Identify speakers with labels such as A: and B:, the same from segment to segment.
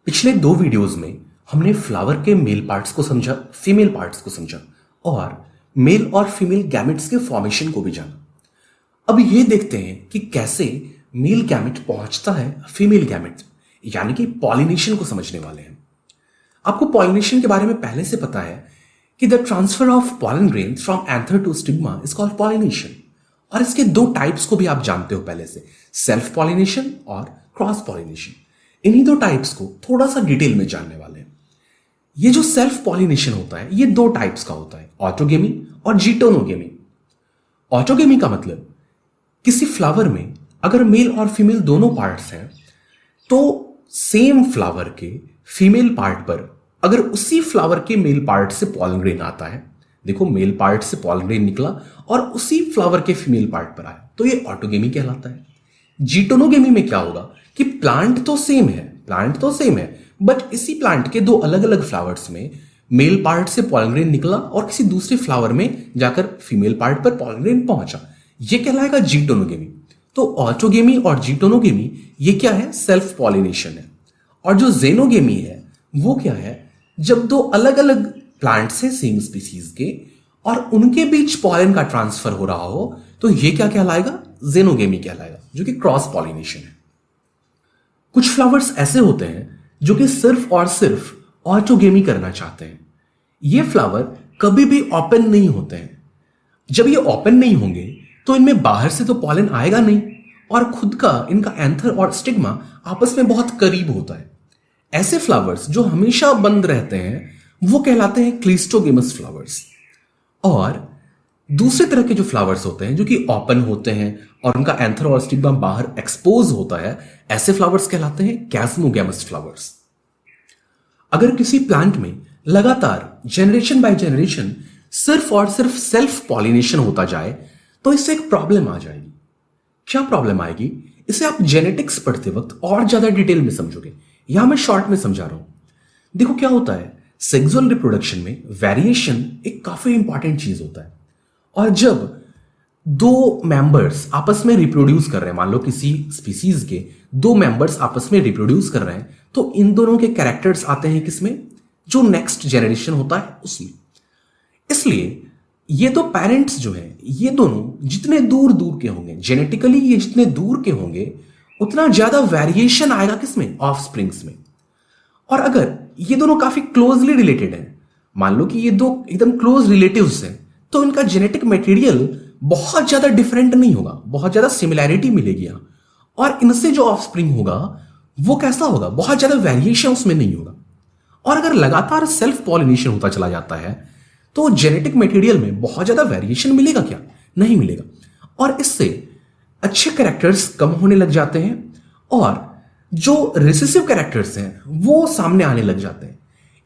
A: पिछले दो वीडियोस में हमने फ्लावर के मेल पार्ट्स को समझा, फीमेल पार्ट्स को समझा और मेल और फीमेल गैमेट्स के फॉर्मेशन को भी जाना। अब ये देखते हैं कि कैसे मेल गैमेट पहुंचता है फीमेल गैमेट, यानी कि पॉलिनेशन को समझने वाले हैं। आपको पॉलिनेशन के बारे में पहले से पता है कि the transfer of pollen grain from anther to stigma is called pollination. और इसके दो टाइप्स को भी आप जानते हो पहले से, सेल्फ पॉलिनेशन और क्रॉस पॉलिनेशन। इन्हीं दो टाइप्स को थोड़ा सा डिटेल में जानने वाले हैं। ये जो सेल्फ पॉलिनेशन होता है ये दो टाइप्स का होता है, ऑटोगेमी और जीटोनोगेमी। ऑटोगेमी का मतलब किसी फ्लावर में अगर मेल और फीमेल दोनों पार्ट्स हैं तो सेम फ्लावर के फीमेल पार्ट पर अगर उसी फ्लावर के मेल पार्ट से पॉलन ग्रेन आता है, देखो मेल पार्ट से पॉलन ग्रेन निकला और उसी फ्लावर के फीमेल पार्ट पर आया, तो ये ऑटोगेमी कहलाता है। जीटोनोगेमी में क्या होगा कि प्लांट तो सेम है बट इसी प्लांट के दो अलग अलग फ्लावर्स में मेल पार्ट से पॉलन ग्रेन निकला और किसी दूसरे फ्लावर में जाकर फीमेल पार्ट पर पॉलन ग्रेन पहुंचा, ये कहलाएगा जीटोनोगेमी। तो ऑटोगेमी और जीटोनोगेमी ये क्या है, सेल्फ पॉलिनेशन है। और जो जेनोगेमी है वो क्या है, जब दो अलग अलग प्लांट्स हैं सेम स्पीसीज के और उनके बीच पॉलन का ट्रांसफर हो रहा हो तो ये क्या कहलाएगा, जेनोगेमी कहलाएगा, जो कि क्रॉस पॉलिनेशन है। कुछ फ्लावर्स ऐसे होते हैं जो कि सिर्फ और सिर्फ ऑटोगेमी करना चाहते हैं। ये फ्लावर कभी भी ओपन नहीं होते हैं। जब ये ओपन नहीं होंगे तो इनमें बाहर से तो पॉलन आएगा नहीं और खुद का इनका एंथर और स्टिग्मा आपस में बहुत करीब होता है। ऐसे फ्लावर्स जो हमेशा बंद रहते हैं वो कहलाते हैं क्लिस्टोगेमस फ्लावर्स। और दूसरे तरह के जो फ्लावर्स होते हैं जो कि ओपन होते हैं और उनका एंथर और स्टिग्मा बाहर एक्सपोज होता है, ऐसे फ्लावर्स कहलाते हैं कैस्मोगेमस फ्लावर्स। अगर किसी प्लांट में लगातार जनरेशन बाय जनरेशन सिर्फ और सिर्फ सेल्फ पॉलिनेशन होता जाए तो इससे एक प्रॉब्लम आ जाएगी। क्या प्रॉब्लम आएगी, इसे आप जेनेटिक्स पढ़ते वक्त और ज्यादा डिटेल में समझोगे, यहां मैं शॉर्ट में समझा रहा हूं। देखो क्या होता है, सेक्सुअल रिप्रोडक्शन में वेरिएशन एक काफी इंपॉर्टेंट चीज होता है। और जब दो मेंबर्स आपस में रिप्रोड्यूस कर रहे हैं, मान लो किसी स्पीसीज के दो मेंबर्स आपस में रिप्रोड्यूस कर रहे हैं, तो इन दोनों के कैरेक्टर्स आते हैं किसमें, जो नेक्स्ट जनरेशन होता है उसमें। इसलिए ये दो पेरेंट्स जो हैं ये दोनों जितने दूर दूर के होंगे, जेनेटिकली ये जितने दूर के होंगे उतना ज्यादा वेरिएशन आएगा किसमें, ऑफस्प्रिंग्स में। और अगर ये दोनों काफी क्लोजली रिलेटेड हैं, मान लो कि ये दो एकदम क्लोज रिलेटिव्स हैं, तो इनका जेनेटिक मटेरियल बहुत ज्यादा डिफरेंट नहीं होगा, बहुत ज्यादा सिमिलैरिटी मिलेगी यहां। और इनसे जो ऑफस्प्रिंग होगा वो कैसा होगा, बहुत ज्यादा वेरिएशन उसमें नहीं होगा। और अगर लगातार सेल्फ पॉलिनेशन होता चला जाता है तो जेनेटिक मटेरियल में बहुत ज्यादा वेरिएशन मिलेगा क्या, नहीं मिलेगा। और इससे अच्छे कैरेक्टर्स कम होने लग जाते हैं और जो रिसेसिव कैरेक्टर्स हैं वो सामने आने लग जाते हैं।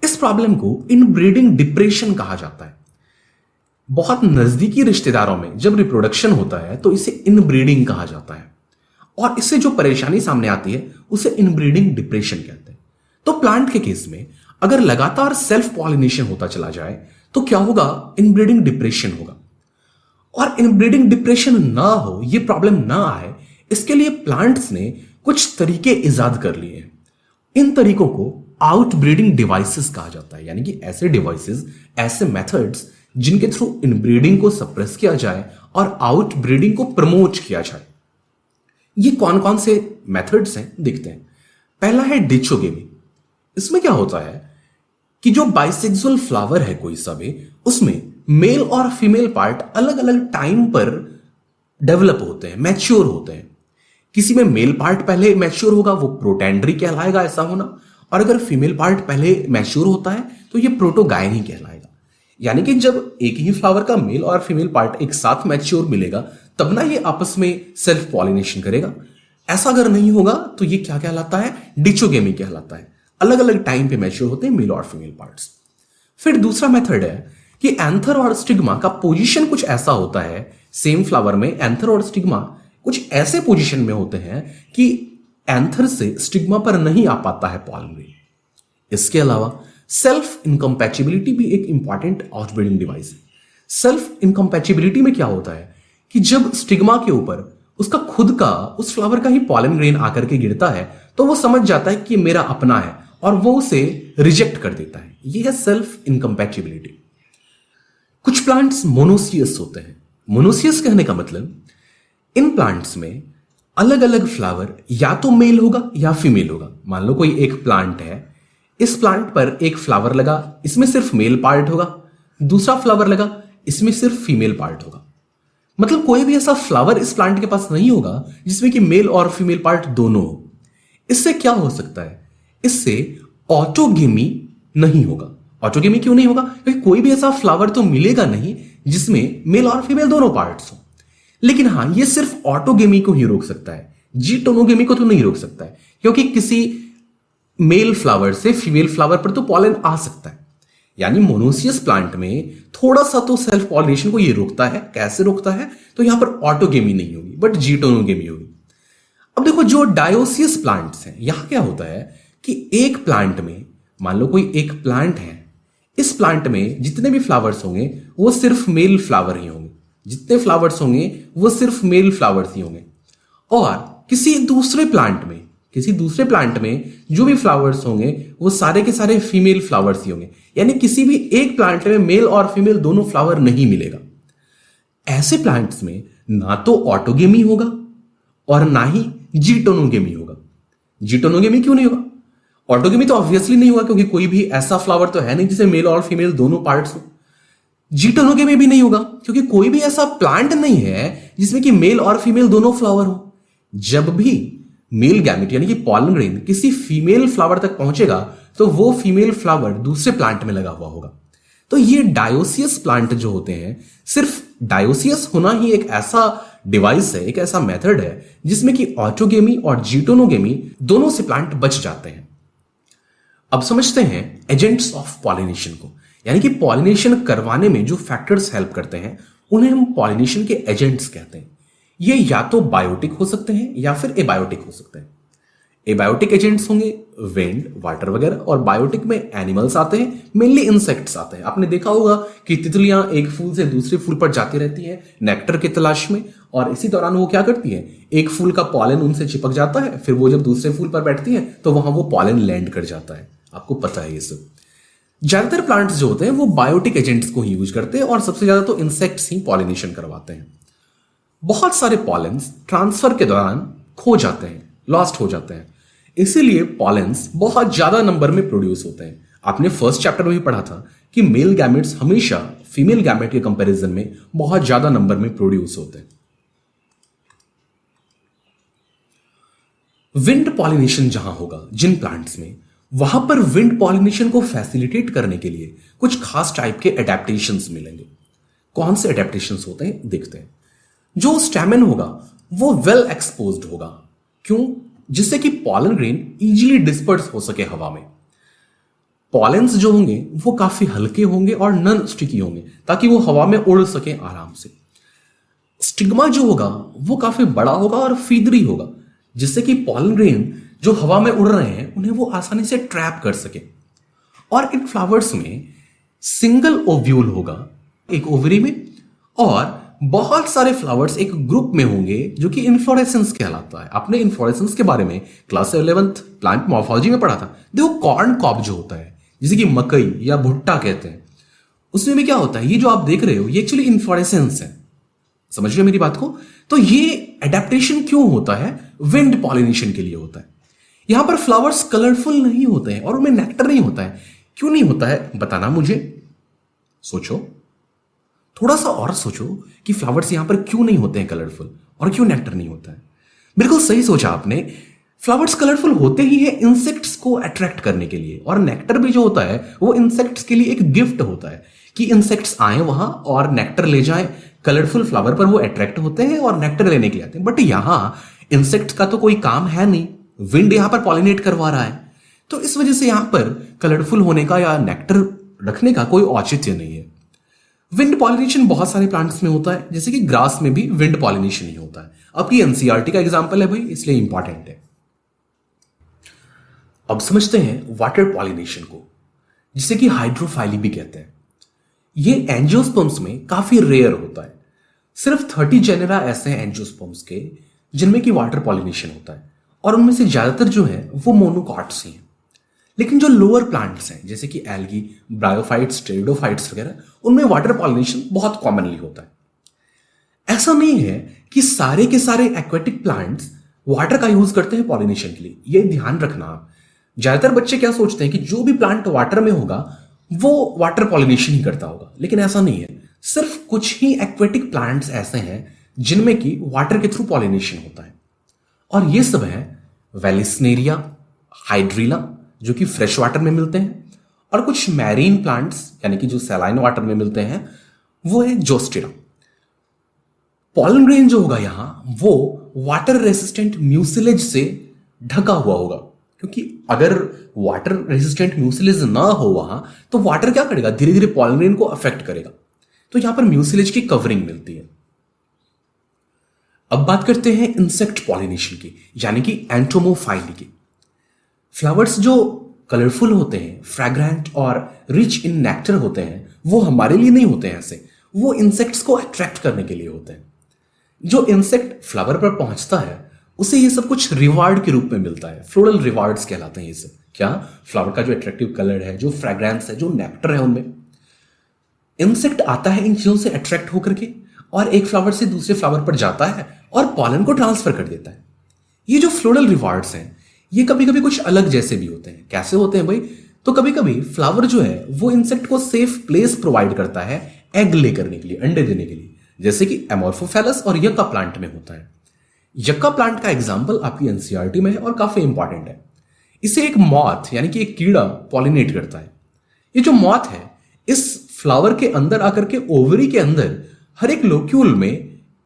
A: इस प्रॉब्लम को इनब्रीडिंग डिप्रेशन कहा जाता है। बहुत नजदीकी रिश्तेदारों में जब रिप्रोडक्शन होता है तो इसे इनब्रीडिंग कहा जाता है और इससे जो परेशानी सामने आती है उसे इनब्रीडिंग डिप्रेशन कहते हैं। तो प्लांट के केस में अगर लगातार सेल्फ पॉलिनेशन होता चला जाए तो क्या होगा, इनब्रीडिंग डिप्रेशन होगा। और इनब्रीडिंग डिप्रेशन ना हो, ये प्रॉब्लम ना आए, इसके लिए प्लांट्स ने कुछ तरीके इजाद कर लिए हैं। इन तरीकों को आउटब्रीडिंग डिवाइसेस कहा जाता है, यानी कि ऐसे डिवाइसेस, ऐसे मेथड्स जिनके थ्रू इनब्रीडिंग को सप्रेस किया जाए और आउटब्रीडिंग को प्रमोट किया जाए। ये कौन कौन से मेथड्स हैं देखते हैं। पहला है डिचोगेमी। इसमें क्या होता है कि जो बाइसेक्सुअल फ्लावर है कोई सा भी, उसमें मेल और फीमेल पार्ट अलग अलग टाइम पर डेवलप होते हैं, मैच्योर होते हैं। किसी में मेल पार्ट पहले मैच्योर होगा, वो प्रोटेंडरी कहलाएगा ऐसा होना। और अगर फीमेल पार्ट पहले मैच्योर होता है तो ये प्रोटोगायनी कहलाएगा। यानी कि जब एक ही फ्लावर का मेल और फीमेल पार्ट एक साथ मैच्योर मिलेगा तब ना ये आपस में सेल्फ पॉलिनेशन करेगा। ऐसा अगर नहीं होगा तो ये क्या कहलाता है, डिचोगेमी कहलाता है। अलग अलग टाइम पे मैच्योर होते हैं मेल और फीमेल पार्ट्स। फिर दूसरा मेथड है कि एंथर और स्टिग्मा का पोजीशन कुछ ऐसा होता है, सेम फ्लावर में एंथर और स्टिग्मा कुछ ऐसे पोजीशन में होते हैं कि एंथर से स्टिग्मा पर नहीं आ पाता है पॉलन ग्रेन। इसके अलावा सेल्फ इनकम्पैटिबिलिटी भी एक इंपॉर्टेंट आउटब्रीडिंग डिवाइस है। सेल्फ इनकम्पैटिबिलिटी में क्या होता है कि जब स्टिग्मा के ऊपर उसका खुद का, उस फ्लावर का ही पॉलन ग्रेन आकर के गिरता है तो वो समझ जाता है कि मेरा अपना है और वो उसे रिजेक्ट कर देता है। ये है सेल्फ इनकम्पैटिबिलिटी। कुछ प्लांट्स मोनोसियस होते हैं। मोनोसियस कहने का मतलब इन प्लांट्स में अलग अलग फ्लावर या तो मेल होगा या फीमेल होगा। मान लो कोई एक प्लांट है, इस प्लांट पर एक फ्लावर लगा, इसमें सिर्फ मेल पार्ट होगा, दूसरा फ्लावर लगा, इसमें सिर्फ फीमेल पार्ट होगा। मतलब कोई भी ऐसा फ्लावर इस प्लांट के पास नहीं होगा जिसमें कि मेल और फीमेल पार्ट दोनों हो। इससे क्या हो सकता है? इससे ऑटोगेमी नहीं होगा। ऑटोगेमी क्यों नहीं होगा? क्योंकि कोई भी ऐसा फ्लावर तो मिलेगा नहीं जिसमें मेल और फीमेल दोनों पार्ट्स हो। लेकिन हां, ये सिर्फ ऑटोगेमी को ही रोक सकता है, जीटोनोगेमी को तो नहीं रोक सकता है, क्योंकि किसी मेल फ्लावर से फीमेल फ्लावर पर तो पॉलन आ सकता है। यानी मोनोसियस प्लांट में थोड़ा सा तो सेल्फ पॉलिनेशन को ये रोकता है। कैसे रोकता है? तो यहां पर ऑटोगेमी नहीं होगी बट जीटोनोगेमी होगी। अब देखो, जो डायोसियस प्लांट्स हैं, यहां क्या होता है कि एक प्लांट में, मान लो कोई एक प्लांट है, इस प्लांट में जितने भी फ्लावर्स होंगे वो सिर्फ मेल फ्लावर ही होंगे। जितने फ्लावर्स होंगे वो सिर्फ मेल फ्लावर्स ही होंगे। और किसी दूसरे प्लांट में जो भी फ्लावर्स होंगे वो सारे के सारे फीमेल फ्लावर्स ही होंगे। यानी किसी भी एक प्लांट में मेल और फीमेल दोनों फ्लावर नहीं मिलेगा। ऐसे प्लांट्स में ना तो ऑटोगेमी होगा और ना ही जीटोनोगेमी होगा। जीटोनोगेमी क्यों नहीं होगा? ऑटोगेमी तो ऑब्वियसली नहीं होगा, क्योंकि कोई भी ऐसा फ्लावर तो है नहीं जिसे मेल और फीमेल दोनों पार्ट्स हो। जीटोनोगेमी भी नहीं होगा, क्योंकि कोई भी ऐसा प्लांट नहीं है जिसमें कि मेल और फीमेल दोनों फ्लावर हो। जब भी मेल गैमेट यानी कि पॉलन ग्रेन किसी फीमेल फ्लावर तक पहुंचेगा तो वो फीमेल फ्लावर दूसरे प्लांट में लगा हुआ होगा। तो ये डायोसियस प्लांट जो होते हैं, सिर्फ डायोसियस होना ही एक ऐसा डिवाइस है, एक ऐसा मेथड है जिसमें कि ऑटोगेमी और जीटोनोगेमी दोनों से प्लांट बच जाते हैं। अब समझते हैं एजेंट्स ऑफ पॉलिनेशन को, यानी कि पॉलिनेशन करवाने में जो फैक्टर्स हेल्प करते हैं उन्हें हम पॉलिनेशन के एजेंट्स कहते हैं। ये या तो बायोटिक हो सकते हैं या फिर एबायोटिक हो सकते हैं। एबायोटिक एजेंट्स होंगे विंड, वाटर वगैरह, और बायोटिक में एनिमल्स आते हैं, मेनली इंसेक्ट्स आते हैं। आपने देखा होगा कि तितलियां एक फूल से दूसरे फूल पर जाती रहती हैं नेक्टर की तलाश में, और इसी दौरान वो क्या करती हैं, एक फूल का पॉलन उनसे चिपक जाता है, फिर वो जब दूसरे फूल पर बैठती हैं तो वहां वो पॉलन लैंड कर जाता है। आपको पता है ये सब। ज्यादातर प्लांट्स जो होते हैं वो बायोटिक एजेंट्स को ही यूज करते हैं, और सबसे ज्यादा तो इंसेक्ट्स ही पॉलिनेशन करवाते हैं। बहुत सारे पॉलेंस ट्रांसफर के दौरान खो जाते हैं, लॉस्ट हो जाते हैं, इसीलिए पॉलेंस बहुत ज्यादा नंबर में प्रोड्यूस होते हैं। आपने फर्स्ट चैप्टर में भी पढ़ा था कि मेल गैमेट्स हमेशा फीमेल गैमेट के कंपैरिजन में बहुत ज्यादा नंबर में प्रोड्यूस होते हैं। विंड पॉलिनेशन जहां होगा जिन प्लांट्स में, वहां पर विंड पॉलिनेशन को फैसिलिटेट करने के लिए कुछ खास टाइप के एडेप्टेशंस मिलेंगे। कौन से एडेप्टेशंस होते हैं देखते हैं। जो स्टैमेन होगा वो वेल एक्सपोज्ड होगा। क्यों? जिससे कि पॉलन ग्रेन इजीली डिस्पर्स हो सके हवा में। पॉलेंस जो होंगे वो काफी हल्के होंगे और नॉन स्टिकी होंगे, ताकि वो हवा में उड़ सके आराम से। स्टिग्मा जो होगा वो काफी बड़ा होगा और फीदरी होगा, जिससे कि पॉलन ग्रेन जो हवा में उड़ रहे हैं उन्हें वो आसानी से ट्रैप कर सके। और इन फ्लावर्स में सिंगल ओव्यूल होगा, एक ओवरी में, और बहुत सारे फ्लावर्स एक ग्रुप में होंगे जो कि इन्फ्लोरेसेंस कहलाता है। आपने इन्फ्लोरेसेंस के बारे में क्लास 11th प्लांट मॉर्फोलॉजी में पढ़ा था। देखो, कॉर्न कॉब जो होता है, जिसे कि मकई या भुट्टा कहते हैं, उसमें भी क्या होता है, ये जो आप देख रहे हो ये एक्चुअली इन्फ्लोरेसेंस है। समझ रहे हो मेरी बात को? तो ये एडेप्टेशन क्यों होता है? विंड पॉलिनेशन के लिए होता है। यहां पर फ्लावर्स कलरफुल नहीं होते हैं और उनमें नेक्टर नहीं होता है। क्यों नहीं होता है बताना मुझे। सोचो, थोड़ा सा और सोचो कि फ्लावर्स यहां पर क्यों नहीं होते हैं कलरफुल और क्यों नेक्टर नहीं होता है। बिल्कुल सही सोचा आपने। फ्लावर्स कलरफुल होते ही है इंसेक्ट्स को अट्रैक्ट करने के लिए, और नेक्टर भी जो होता है वो इंसेक्ट्स के लिए एक गिफ्ट होता है कि इंसेक्ट्स आए वहां और नेक्टर ले जाएं। कलरफुल फ्लावर पर वो अट्रैक्ट होते हैं और नेक्टर लेने के लिए आते हैं। बट यहां इंसेक्ट्स का तो कोई काम है नहीं, विंड यहां पर पॉलिनेट करवा रहा है, तो इस वजह से यहां पर कलरफुल होने का या नेक्टर रखने का कोई औचित्य नहीं है। विंड पॉलिनेशन बहुत सारे प्लांट्स में होता है, जैसे कि ग्रास में भी विंड पॉलिनेशन ही होता है। अब ये एनसीईआरटी का एग्जांपल है भाई, इसलिए इंपॉर्टेंट है। अब समझते हैं वाटर पॉलिनेशन को, जिसे कि हाइड्रोफाइली भी कहते हैं। ये एंजियोस्पर्म्स में काफी रेयर होता है। सिर्फ 30 जेनेरा ऐसे हैं एंजियोस्पर्म्स के जिनमें कि वाटर पॉलिनेशन होता है, और उनमें से ज्यादातर जो है वो मोनोकॉट्स ही हैं। लेकिन जो लोअर प्लांट्स हैं जैसे कि एल्गी, ब्रायोफाइट्स, टेरिडोफाइट्स वगैरह, उनमें वाटर पॉलिनेशन बहुत कॉमनली होता है। ऐसा नहीं है कि सारे के सारे एक्वेटिक प्लांट्स वाटर का यूज करते हैं पॉलिनेशन के लिए, ये ध्यान रखना आप। ज्यादातर बच्चे क्या सोचते हैं कि जो भी प्लांट वाटर में होगा वो वाटर पॉलिनेशन ही करता होगा, लेकिन ऐसा नहीं है। सिर्फ कुछ ही एक्वेटिक प्लांट्स ऐसे हैं जिनमें कि वाटर के थ्रू पॉलिनेशन होता है, और ये सब है वेलिस्नेरिया, हाइड्रीला जो कि फ्रेश वाटर में मिलते हैं, और कुछ मैरीन प्लांट्स यानी कि जो सैलाइन वाटर में मिलते हैं वो है जोस्टेरा। पॉलन ग्रेन जो होगा यहां वो वाटर रेसिस्टेंट म्यूसिलेज से ढका हुआ होगा, क्योंकि अगर वाटर रेसिस्टेंट म्यूसिलेज ना हो वहां तो वाटर क्या करेगा, धीरे धीरे पॉलन ग्रेन को अफेक्ट करेगा। तो यहां पर म्यूसिलेज की कवरिंग मिलती है। अब बात करते हैं इंसेक्ट पॉलिनेशन की, यानी कि एंटोमोफाइली की। फ्लावर्स जो कलरफुल होते हैं, फ्रैग्रेंट और रिच इन नेक्टर होते हैं, वो हमारे लिए नहीं होते हैं ऐसे, वो इंसेक्ट्स को अट्रैक्ट करने के लिए होते हैं। जो इंसेक्ट फ्लावर पर पहुंचता है उसे ये सब कुछ रिवार्ड के रूप में मिलता है, फ्लोरल रिवार्ड्स कहलाते हैं ये सब। क्या? फ्लावर का जो अट्रैक्टिव कलर है, जो फ्रेग्रेंस है, जो नेक्टर है, उनमें इंसेक्ट आता है इन चीजों से अट्रैक्ट होकर के, और एक फ्लावर से दूसरे फ्लावर पर जाता है और पॉलन को ट्रांसफर कर देता है। ये जो फ्लोरल रिवार्ड्स हैं ये कभी कभी कुछ अलग जैसे भी होते हैं। कैसे होते हैं भाई? तो कभी कभी फ्लावर जो है वो इंसेक्ट को सेफ प्लेस प्रोवाइड करता है एग ले करने के लिए, अंडे देने के लिए, जैसे कि एमोर्फोफेलस और यक्का प्लांट में होता है। यक्का प्लांट का एग्जाम्पल आपकी एनसीईआरटी में है और काफी इंपॉर्टेंट है। इसे एक मॉथ यानी कि एक कीड़ा पॉलिनेट करता है। ये जो मॉथ है इस फ्लावर के अंदर आकर के ओवरी के अंदर हर एक लोक्यूल में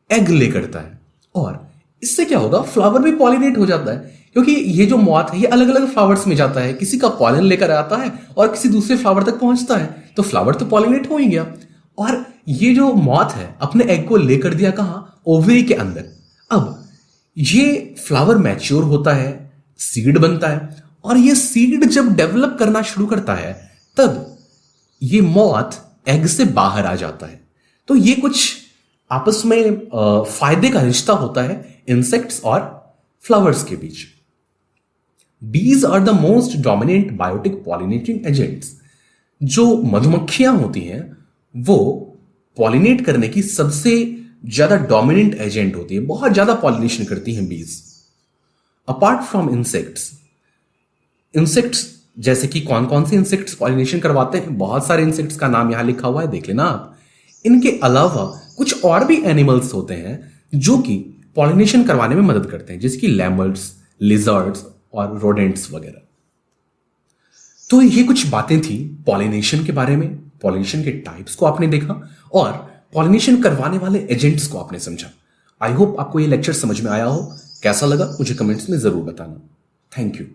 A: एग ले करता है, और इससे क्या होगा, फ्लावर भी पॉलिनेट हो जाता है, क्योंकि ये जो मॉथ है ये अलग अलग फ्लावर्स में जाता है, किसी का पॉलन लेकर आता है और किसी दूसरे फ्लावर तक पहुंचता है, तो फ्लावर तो पॉलिनेट हो ही गया। और ये जो मॉथ है अपने एग को लेकर दिया कहां, ओवरी के अंदर। अब ये फ्लावर मैच्योर होता है, सीड बनता है, और ये सीड जब डेवलप करना शुरू करता है तब ये मॉथ एग से बाहर आ जाता है। तो ये कुछ आपस में फायदे का रिश्ता होता है इंसेक्ट्स और फ्लावर्स के बीच। Bees are the most dominant biotic pollinating agents. जो मधुमक्खियां होती हैं वो पॉलिनेट करने की सबसे ज्यादा डोमिनेंट एजेंट होती है, बहुत ज्यादा पॉलिनेशन करती हैं बीज। अपार्ट फ्रॉम इंसेक्ट्स, इंसेक्ट्स जैसे कि कौन कौन से इंसेक्ट्स पॉलिनेशन करवाते हैं, बहुत सारे इंसेक्ट्स का नाम यहां लिखा हुआ है, देख लेना आप। इनके अलावा कुछ और भी एनिमल्स होते हैं जो कि पॉलिनेशन करवाने में मदद करते हैं, जैसे कि लैमर्ट्स, लिजर्ड्स और रोडेंट्स वगैरह। तो ये कुछ बातें थी पॉलिनेशन के बारे में। पॉलिनेशन के टाइप्स को आपने देखा और पॉलिनेशन करवाने वाले एजेंट्स को आपने समझा। आई होप आपको ये लेक्चर समझ में आया हो। कैसा लगा मुझे कमेंट्स में जरूर बताना। Thank you.